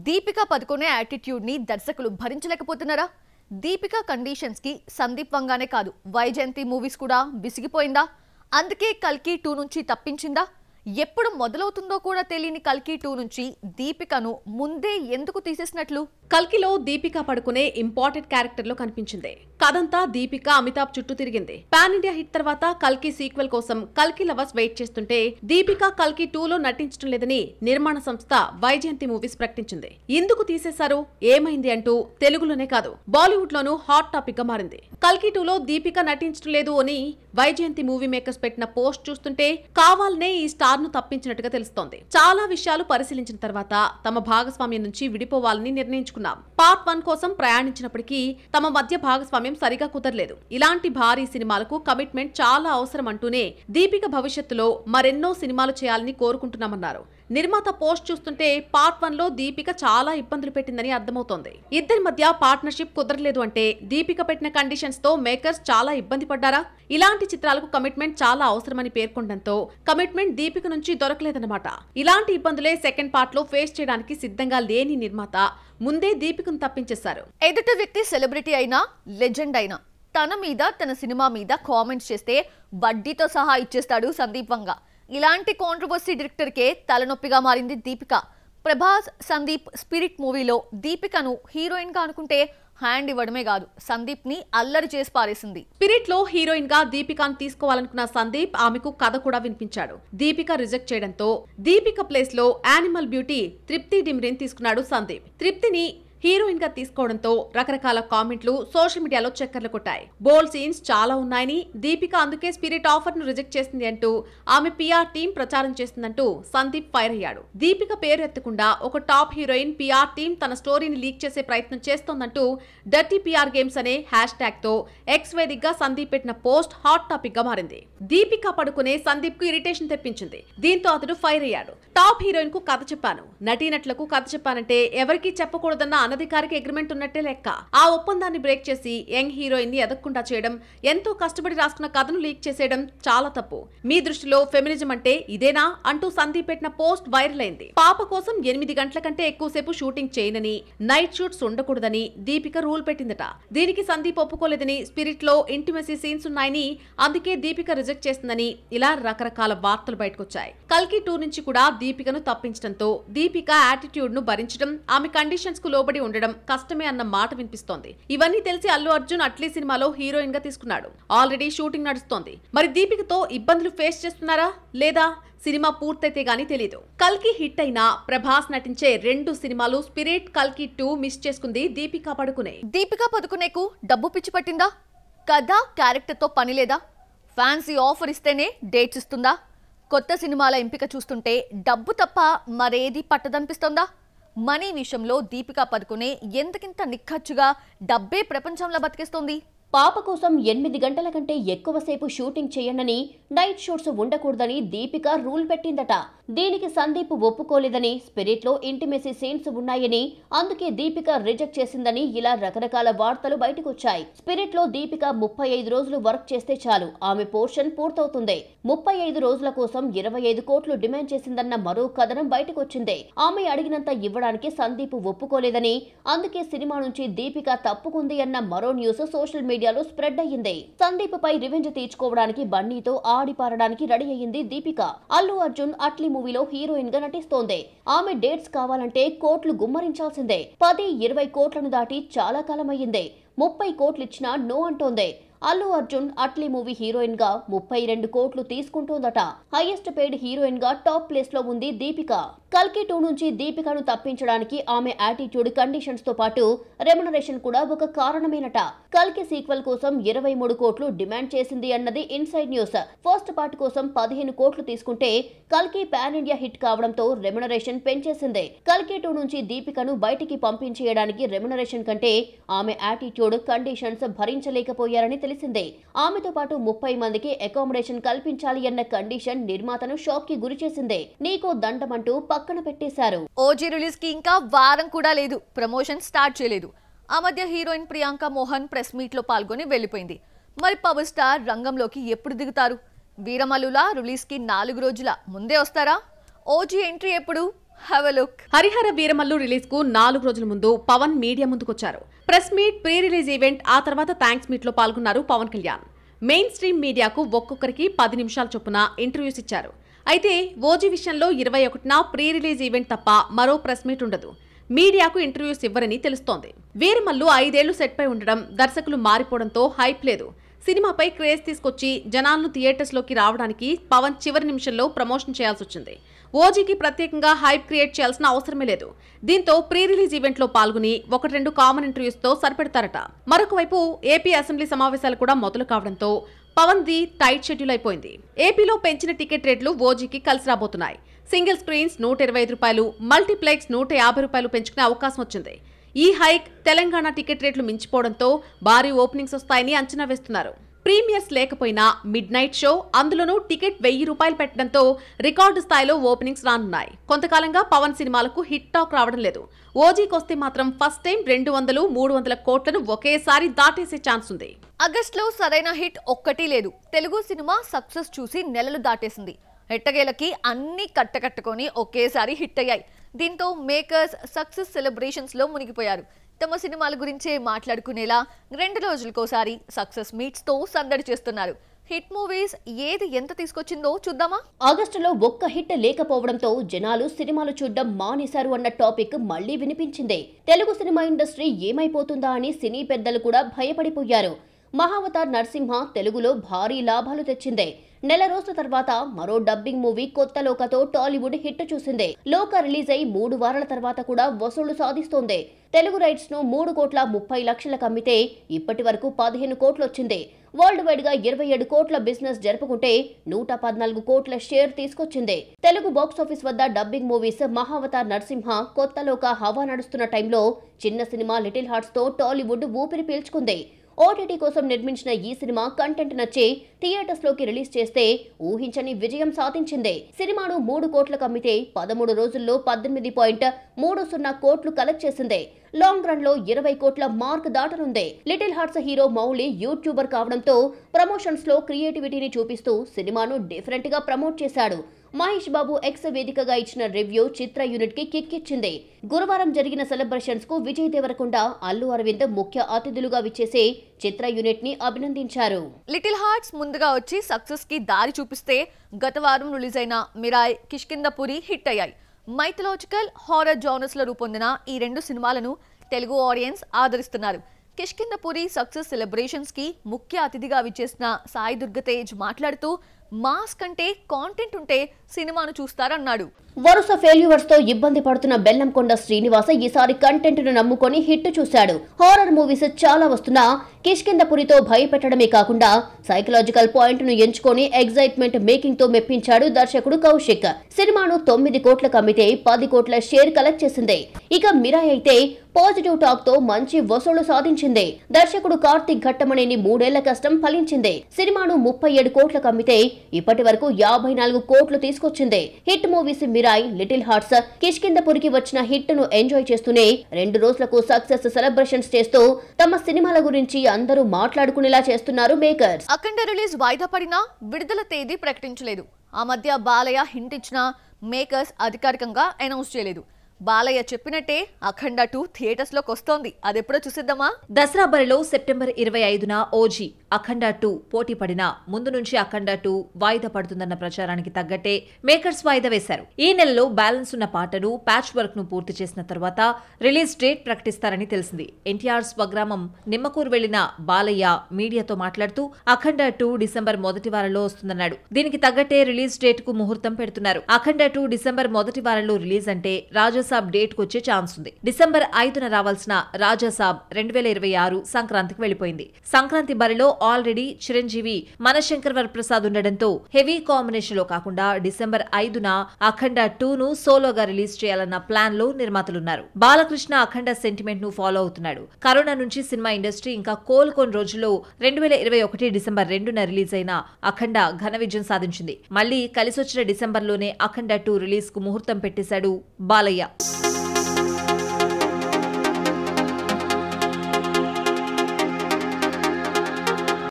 Deepika Padukone attitude ని దర్శకులు భరించలేకపోతున్నారా? Deepika conditions కి సందీప్ వంగానే కాదు, వైజయంతి మూవీస్ కూడా విసిగిపోయిందా? అందుకే కల్కి 2 నుంచి తప్పించిందా? ఎప్పుడు మొదలవుతుందో కూడా తెలియని కల్కి 2 నుంచి దీపికను ముందే ఎందుకు తీసేసినట్లు? కల్కిలో దీపికా పడుకునే ఇంపార్టెంట్ క్యారెక్టర్ లో కనిపించింది. కథంతా దీపిక అమితాబ్ చుట్టూ తిరిగింది. పాన్ ఇండియా హిట్ తర్వాత కల్కి సీక్వెల్ కోసం కల్కి లవర్స్ వెయిట్ చేస్తుంటే దీపిక కల్కి 2 లో నటించడం లేదని నిర్మాణ సంస్థ వైజయంతి మూవీస్ ప్రకటించింది. ఎందుకు తీసేశారు, ఏమైంది అంటూ తెలుగులోనే కాదు బాలీవుడ్ లోనూ హాట్ టాపిక్ గా మారింది. కల్కి 2 లో దీపిక నటించడం లేదు అని వైజయంతి మూవీ మేకర్స్ పెట్టిన పోస్ట్ చూస్తుంటే కావాలనే ఈ స్టార్ ను తప్పించినట్టుగా తెలుస్తోంది. చాలా విషయాలు పరిశీలించిన తర్వాత తమ భాగస్వామ్యం నుంచి విడిపోవాలని నిర్ణయించుకున్నాం. పార్ట్ 1 కోసం ప్రయాణించినప్పటికీ తమ మధ్య భాగస్వామ్యం సరిగా కుదరలేదు. ఇలాంటి భారీ సినిమాలకు కమిట్మెంట్ చాలా అవసరం అంటూనే దీపిక భవిష్యత్తులో మరెన్నో సినిమాలు చేయాలని కోరుకుంటున్నామన్నారు. నిర్మాత పోస్ట్ చూస్తుంటే పార్ట్ 1 లో దీపిక చాలా ఇబ్బందులు పెట్టిందని అర్థమవుతోంది. ఇద్దరి మధ్య పార్ట్నర్షిప్ కుదరలేదు అంటే దీపిక పెట్టిన కండిషన్స్ తో మేకర్స్ చాలా ఇబ్బంది పడ్డారా? ఇలాంటి చిత్రాలకు కమిట్మెంట్ చాలా అవసరమని పేర్కొనడంతో కమిట్మెంట్ దీపిక నుంచి దొరకలేదన్నమాట. ఇలాంటి ఇబ్బందులే సెకండ్ పార్ట్ లో ఫేస్ చేయడానికి సిద్ధంగా లేని నిర్మాత ముందే దీపికను తప్పించేశారు. ఎదుటి వ్యక్తి సెలబ్రిటీ అయినా లెజెండ్ అయినా తన మీద తన సినిమా మీద కామెంట్స్ చేస్తే వడ్డీతో సహా ఇచ్చేస్తాడు సందీప్ వంగ. ఇలాంటి కాంట్రవర్సీ డైరెక్టర్ కే తలనొప్పిగా మారింది దీపిక. ప్రభాస్ సందీప్ స్పిరిట్ మూవీలో దీపికను హీరోయిన్ గా అనుకుంటే హ్యాండ్ ఇవ్వడమే కాదు, సందీప్ ని అల్లరి చేసి పారేసింది. స్పిరిట్ లో హీరోయిన్ గా దీపికాను తీసుకోవాలనుకున్న సందీప్ ఆమెకు కథ కూడా వినిపించాడు. దీపిక రిజెక్ట్ చేయడంతో దీపిక ప్లేస్ లో యానిమల్ బ్యూటీ తృప్తి డిమ్రిని తీసుకున్నాడు సందీప్. తృప్తిని హీరోయిన్ గా తీసుకోవడంతో రకరకాల కామెంట్లు సోషల్ మీడియాలో చక్కర్లు కొట్టాయి. బోల్డ్ సీన్స్ చాలా ఉన్నాయని దీపిక అందుకే స్పిరిట్ ఆఫర్ ను రిజెక్ట్ చేసింది అంటూ ఆమె పిఆర్ టీం ప్రచారం చేస్తుందంటూ సందీప్ ఫైర్ అయ్యాడు. దీపిక పేరు ఎత్తకుండా ఒక టాప్ హీరోయిన్ పిఆర్ టీం తన స్టోరీని లీక్ చేసే ప్రయత్నం చేస్తోందంటూ డర్టీ పిఆర్ గేమ్స్ అనే హ్యాష్ ట్యాగ్ తో ఎక్స్ వేదికగా సందీప్ పెట్టిన పోస్ట్ హాట్ టాపిక్ గా మారింది. దీపిక పడుకునే సందీప్ కు ఇరిటేషన్ తెప్పించింది. దీంతో అతడు ఫైర్ అయ్యాడు. టాప్ హీరోయిన్ కు కథ చెప్పాను, నటీనటులకు కథ చెప్పానంటే ఎవరికీ చెప్పకూడదన్న అనధికారిక అగ్రిమెంట్ ఉన్నట్టే లెక్క. ఆ ఒప్పందాన్ని బ్రేక్ చేసి యంగ్ హీరోయిన్ ని ఎదగకుండా చేయడం, ఎంతో కష్టపడి రాసుకున్న కథను లీక్ చేసేయడం చాలా తప్పు. మీ దృష్టిలో ఫెమినిజం అంటే ఇదేనా అంటూ సందీప్ పెట్టిన పోస్ట్ వైరల్ అయింది. పాప కోసం 8 గంటల కంటే ఎక్కువసేపు షూటింగ్ చేయనని, నైట్ షూట్స్ ఉండకూడదని దీపిక రూల్ పెట్టిందట. దీనికి సందీప్ ఒప్పుకోలేదని, స్పిరిట్ లో ఇంటిమసీ సీన్స్ ఉన్నాయని, అందుకే దీపిక రిజెక్ట్ చేస్తుందని ఇలా రకరకాల వార్తలు బయటకొచ్చాయి. కల్కి 2 నుంచి కూడా దీపికను తప్పించడంతో దీపిక యాటిట్యూడ్ ను భరించడం, ఆమె కండిషన్స్ కు లోబడి ఉండడం కష్టమే అన్న మాట వినిపిస్తోంది. ఇవన్నీ తెలిసి అల్లు అర్జున్ అట్లీ సినిమాలో హీరోయిన్ గా తీసుకున్నాడు. ఆల్రెడీ షూటింగ్ నడుస్తోంది. మరి దీపికతో ఇబ్బందులు ఫేస్ చేస్తున్నారా లేదా? సినిమా పూర్తయితే గానీ తెలియదు. కల్కి హిట్ అయినా ప్రభాస్ నటించే 2 సినిమాలు స్పిరిట్, కల్కి 2 మిస్ చేసుకుంది దీపికా పడుకునే. దీపికా పదుకునేకు డబ్బు పిచ్చి పట్టిందా? కథ క్యారెక్టర్ తో పని లేదా? ఫ్యాన్సీ ఆఫర్ ఇస్తేనే డేట్స్ ఇస్తుందా? కొత్త సినిమాల ఎంపిక చూస్తుంటే డబ్బు తప్ప మరేది పట్టదనిపిస్తోందా? మనీ విషయంలో దీపికా పదుకునే ఎందుకింత నిక్కచ్చుగా డబ్బే ప్రపంచంలో బతికేస్తోంది? పాప కోసం 8 గంటల కంటే ఎక్కువసేపు షూటింగ్ చేయనని, నైట్ షూట్స్ ఉండకూడదని దీపిక రూల్ పెట్టిందట. దీనికి సందీప్ ఒప్పుకోలేదని, స్పిరిట్ లో ఇంటిమేసీ సీన్స్ ఉన్నాయని, అందుకే దీపిక రిజెక్ట్ చేసిందని ఇలా రకరకాల వార్తలు బయటకొచ్చాయి. స్పిరిట్ లో దీపిక 35 రోజులు వర్క్ చేస్తే చాలు, ఆమె పోర్షన్ పూర్తవుతుంది. 35 రోజుల కోసం 25 కోట్లు డిమాండ్ చేసిందన్న మరో కథనం బయటకొచ్చింది. ఆమె అడిగినంత ఇవ్వడానికి సందీప్ ఒప్పుకోలేదని, అందుకే సినిమా నుంచి దీపిక తప్పుకుంది అన్న మరో న్యూస్ సోషల్ మీడియాలో స్ప్రెడ్ అయ్యింది. సందీప్ పై రివెంజ్ తీర్చుకోవడానికి బన్నీతో ఆడిపారడానికి రెడీ అయ్యింది దీపిక. అల్లు అర్జున్ అట్లీ మూవీలో హీరోయిన్ గా నటిస్తోంది. ఆమె డేట్స్ కావాలంటే కోట్లు గుమ్మరించాల్సిందే. 10-20 కోట్లను దాటి చాలా కాలం అయ్యింది. 30 కోట్లు ఇచ్చినా నో అంటోంది. అల్లు అర్జున్ అట్లీ మూవీ హీరోయిన్ గా 32 కోట్లు తీసుకుంటోందట. హైయెస్ట్ పెయిడ్ హీరోయిన్ గా టాప్ ప్లేస్ లో ఉంది దీపిక. కల్కి 2 నుంచి దీపికను తప్పించడానికి ఆమె యాటిట్యూడ్, కండిషన్స్ తో పాటు రెమ్యునరేషన్ కూడా ఒక కారణమేనట. కల్కి సీక్వెల్ కోసం 23 కోట్లు డిమాండ్ చేసింది అన్నది ఇన్సైడ్ న్యూస్. ఫస్ట్ పార్ట్ కోసం 15 కోట్లు తీసుకుంటే కల్కి పాన్ ఇండియా హిట్ కావడంతో రెమ్యునరేషన్ పెంచేసింది. కల్కి 2 నుంచి దీపికను బయటికి పంపించేయడానికి రెమ్యునరేషన్ కంటే ఆమె యాటిట్యూడ్, కండిషన్స్ భరించలేకపోయారని తెలిసిందే. ఆమెతో పాటు 30 మందికి అకామిడేషన్ కల్పించాలి అన్న కండిషన్ నిర్మాతను షాక్ కి గురి చేసింది. నీకో దండమంటూ పక్కన పెట్టేశారు. ఓజీ రిలీజ్ కి ఇంకా వారం కూడా లేదు, ప్రమోషన్ స్టార్ట్ చేయలేదు. ఆ మధ్య heroine Priyanka Mohan press meet లో పాల్గొని వెళ్లిపోయింది. మరి పవర్ స్టార్ రంగంలోకి ఎప్పుడు దిగుతారు? వీరమల్లుల రిలీజ్ కి 4 రోజుల ముందే వస్తారా? ఓజీ ఎంట్రీ ఎప్పుడు? Have a look. Harihara Veeramallu release కు 4 రోజుల ముందు పవన్ మీడియా ముందుకొచ్చారు. Press meet, pre release event, ఆ తర్వాత థ్యాంక్స్ మీట్ లో పాల్గొన్నారు పవన్ కళ్యాణ్. మెయిన్ స్ట్రీమ్ మీడియాకు ఒక్కొక్కరికి 10 నిమిషాల చొప్పున ఇంటర్వ్యూస్ ఇచ్చారు. అయితే ఓజీ విషయంలో 21న ప్రీ రిలీజ్ ఈవెంట్ తప్ప మరో ప్రెస్ మీట్ ఉండదు. మీడియాకు ఇంటర్వ్యూస్ ఇవ్వరని తెలుస్తోంది. వీరమల్లు 5 ఏళ్లు సెట్ పై ఉండడం, దర్శకులు మారిపోవడంతో హైప్ లేదు. సినిమాపై క్రేజ్ తీసుకొచ్చి జనాలను థియేటర్స్ లోకి రావడానికి పవన్ చివరి నిమిషంలో ప్రమోషన్ చేయాల్సి వచ్చింది. ఓజీకి ప్రత్యేకంగా హైప్ క్రియేట్ చేయాల్సిన అవసరమే లేదు. దీంతో ప్రీ రిలీజ్ ఈవెంట్ లో పాల్గొని 1-2 కామన్ ఇంటర్వ్యూస్ తో సరిపెడతారట. మరొక వైపు ఏపీ అసెంబ్లీ సమావేశాలు కూడా మొదలు కావడంతో పవన్ ది టైట్ షెడ్యూల్ అయిపోయింది. ఏపీలో పెంచిన టికెట్ రేట్లు ఓజీకి కలిసి రాబోతున్నాయి. సింగిల్ స్క్రీన్స్ 125 రూపాయలు, మల్టీప్లెక్స్ 150 రూపాయలు పెంచుకునే అవకాశం వచ్చింది. ఈ హైక్ తెలంగాణ టికెట్ రేట్లు మించిపోవడంతో భారీ ఓపెనింగ్స్ వస్తాయని అంచనా వేస్తున్నారు. ప్రీమియర్స్ లేకపోయినా మిడ్ నైట్ షో, అందులోనూ టికెట్ 1000 రూపాయలు పెట్టడంతో రికార్డు స్థాయిలో ఓపెనింగ్స్ రానున్నాయి. కొంతకాలంగా పవన్ సినిమాలకు హిట్ టాక్ రావడం లేదు. ఓజీకి వస్తే మాత్రం ఫస్ట్ టైం 200-300 కోట్లను ఒకేసారి దాటేసే ఛాన్స్ ఉంది. ఆగస్టులో సరైన హిట్ ఒక్కటి లేదు. తెలుగు సినిమా సక్సెస్ చూసి నెలలు దాటేసింది. ఎట్టగేలకి అన్ని కట్టకట్టుకొని ఒకేసారి హిట్ అయ్యాయి. దీంతో మేకర్స్ సక్సెస్ సెలబ్రేషన్స్ లో మునిగిపోయారు. తమ సినిమాల గురించే మాట్లాడుకునేలా 2 రోజులకోసారి సక్సెస్ మీట్స్ తో సందడి చేస్తున్నారు. హిట్ మూవీస్ ఏది ఎంత తీసుకొచ్చిందో చూద్దామా? ఆగస్టులో ఒక్క హిట్ లేకపోవడంతో జనాలు సినిమాలు చూడడం మానేశారు అన్న టాపిక్ మళ్లీ వినిపించింది. తెలుగు సినిమా ఇండస్ట్రీ ఏమైపోతుందా అని సినీ పెద్దలు కూడా భయపడిపోయారు. మహావతార్ నరసింహ తెలుగులో భారీ లాభాలు తెచ్చింది. నెల రోజుల తర్వాత మరో డబ్బింగ్ మూవీ కొత్త లోకతో టాలీవుడ్ హిట్ చూసింది. లోక రిలీజ్ అయి 3 వారాల తర్వాత కూడా వసూళ్లు సాధిస్తోంది. తెలుగు రైట్స్ ను 3,30,00,000 అమ్మితే ఇప్పటి వరకు 15 కోట్లు వచ్చింది. వరల్డ్ వైడ్ గా 27 కోట్ల బిజినెస్ జరుపుకుంటే 114 కోట్ల షేర్ తీసుకొచ్చింది. తెలుగు బాక్సాఫీస్ వద్ద డబ్బింగ్ మూవీస్ మహావతార్ నరసింహ, కొత్త లోక హవా నడుస్తున్న టైంలో చిన్న సినిమా లిటిల్ హార్ట్స్ తో టాలీవుడ్ ఊపిరి పీల్చుకుంది. ఓటీటీ కోసం నిర్మించిన ఈ సినిమా కంటెంట్ నచ్చి థియేటర్స్ లోకి రిలీజ్ చేస్తే ఊహించని విజయం సాధించింది. సినిమాను 3 కోట్లకు అమ్మితే 13 రోజుల్లో 18.30 కోట్లు కలెక్ట్ చేసింది. లాంగ్ రన్ లో 20 కోట్ల మార్క్ దాటనుంది. Little hearts hero Mouli YouTuber కావడంతో ప్రమోషన్స్ లో క్రియేటివిటీని చూపిస్తూ సినిమాను డిఫరెంట్ గా ప్రమోట్ చేశాడు. మహేష్ బాబు ఎక్స్ వేదికగా ఇచ్చిన రివ్యూ చిత్ర యూనిట్ కి కిక్ ఇచ్చింది. గురువారం జరిగిన సెలబ్రేషన్స్ కు విజయ్ దేవరకొండ, అల్లు అరవింద్ ముఖ్య అతిథులుగా విచ్చేసి చిత్ర యూనిట్ ని అభినందించారు. లిటిల్ హార్ట్స్ ముందుగా వచ్చి సక్సెస్ కి దారి చూపిస్తే గత వారం రిలీజ్ అయిన మిరాయ్, కిష్కింధపురి హిట్ అయ్యాయి. మైథలాజికల్ హారర్ జానర్స్ లో రూపొందిన ఈ 2 సినిమాలను తెలుగు ఆడియన్స్ ఆదరిస్తున్నారు. కిష్కింధపురి సక్సెస్ సెలబ్రేషన్స్ కి ముఖ్య అతిథిగా విచ్చేసిన సాయి దుర్గతేజ్ మాట్లాడుతూ మాస్ కంటే కాంటెంట్ ఉంటే సినిమాను చూస్తారన్నాడు. వరుస ఫెయిల్యూర్స్ తో ఇబ్బంది పడుతున్న బెల్లంకొండ శ్రీనివాస ఈసారి కంటెంట్ ను నమ్ముకొని హిట్ చూశాడు. హారర్ మూవీస్ చాలా వస్తున్నా కిష్కింధపురితో భయపెట్టడమే కాకుండా సైకలాజికల్ పాయింట్ ను ఎంచుకొని ఎగ్జైట్మెంట్ మేకింగ్ తో మెప్పించాడు దర్శకుడు కౌశిక్. సినిమాను 9 కోట్లకు అమ్మితే 10 కోట్ల షేర్ కలెక్ట్ చేసింది. ఇక మిరాయ్ అయితే పాజిటివ్ టాక్ తో మంచి వసూళ్లు సాధించింది. దర్శకుడు కార్తిక్ ఘట్టమనేని 3 ఏళ్ల కష్టం ఫలించింది. సినిమాను 37 కోట్లకు అమ్మితే ఇప్పటి వరకు 54 కోట్లు తీసుకొచ్చింది. Hit movies Mirai, little hearts, కిష్కింధపురికి వచ్చిన హిట్ ను ఎంజాయ్ చేస్తూనే 2 రోజులకు సక్సెస్ సెలబ్రేషన్స్ చేస్తూ తమ సినిమాల గురించి అందరూ మాట్లాడుకునేలా చేస్తున్నారు మేకర్స్. అఖండ రిలీజ్ వాయిదా పడినా విడుదల తేదీ ప్రకటించలేదు. ఆ మధ్య బాలయ్య హింట్ ఇచ్చిన మేకర్స్ అధికారికంగా అనౌన్స్ చేయలేదు. బాలయ్య చెప్పినట్టే అఖండ 2 థియేటర్స్ లోకి వస్తోంది. అదెప్పుడో చూసిద్దామా? దసరా బరిలో సెప్టెంబర్ 25న ఓజీ, అఖండ 2 పోటీ పడినా ముందు నుంచి అఖండ 2 వాయిదా పడుతుందన్న ప్రచారానికి తగ్గట్టే మేకర్స్ వాయిదా వేశారు. ఈ నెలలో బ్యాలెన్స్ ఉన్న పాటను, ప్యాచ్ వర్క్ ను పూర్తి చేసిన తర్వాత రిలీజ్ డేట్ ప్రకటిస్తారని తెలిసింది. ఎన్టీఆర్ స్వగ్రామం నిమ్మకూరు వెళ్లిన బాలయ్య మీడియాతో మాట్లాడుతూ అఖండ 2 డిసెంబర్ మొదటి వారంలో వస్తుందన్నాడు. దీనికి తగ్గట్టే రిలీజ్ డేట్ కు ముహూర్తం పెడుతున్నారు. అఖండ 2 డిసెంబర్ మొదటి వారంలో రిలీజ్ అంటే రాజాసాబ్ డేట్ కు వచ్చే ఛాన్స్ ఉంది. డిసెంబర్ 5న రావాల్సిన రాజాసాబ్ 2026 సంక్రాంతికి వెళ్లిపోయింది. సంక్రాంతి బరిలో ఆల్రెడీ చిరంజీవి, మనశంకర్ వరప్రసాద్ ఉండడంతో హెవీ కాంబినేషన్ లో కాకుండా డిసెంబర్ 5న అఖండ 2 ను సోలోగా రిలీజ్ చేయాలన్న ప్లాన్ లో నిర్మాతలున్నారు. బాలకృష్ణ అఖండ సెంటిమెంట్ ను ఫాలో అవుతున్నాడు. కరోనా నుంచి సినిమా ఇండస్ట్రీ ఇంకా కోలుకొని రోజుల్లో 2021 డిసెంబర్ 2న రిలీజ్ అయిన అఖండ ఘన విజయం సాధించింది. మళ్లీ కలిసొచ్చిన డిసెంబర్ లోనే అఖండ 2 రిలీజ్ కు ముహూర్తం పెట్టేశాడు బాలయ్య.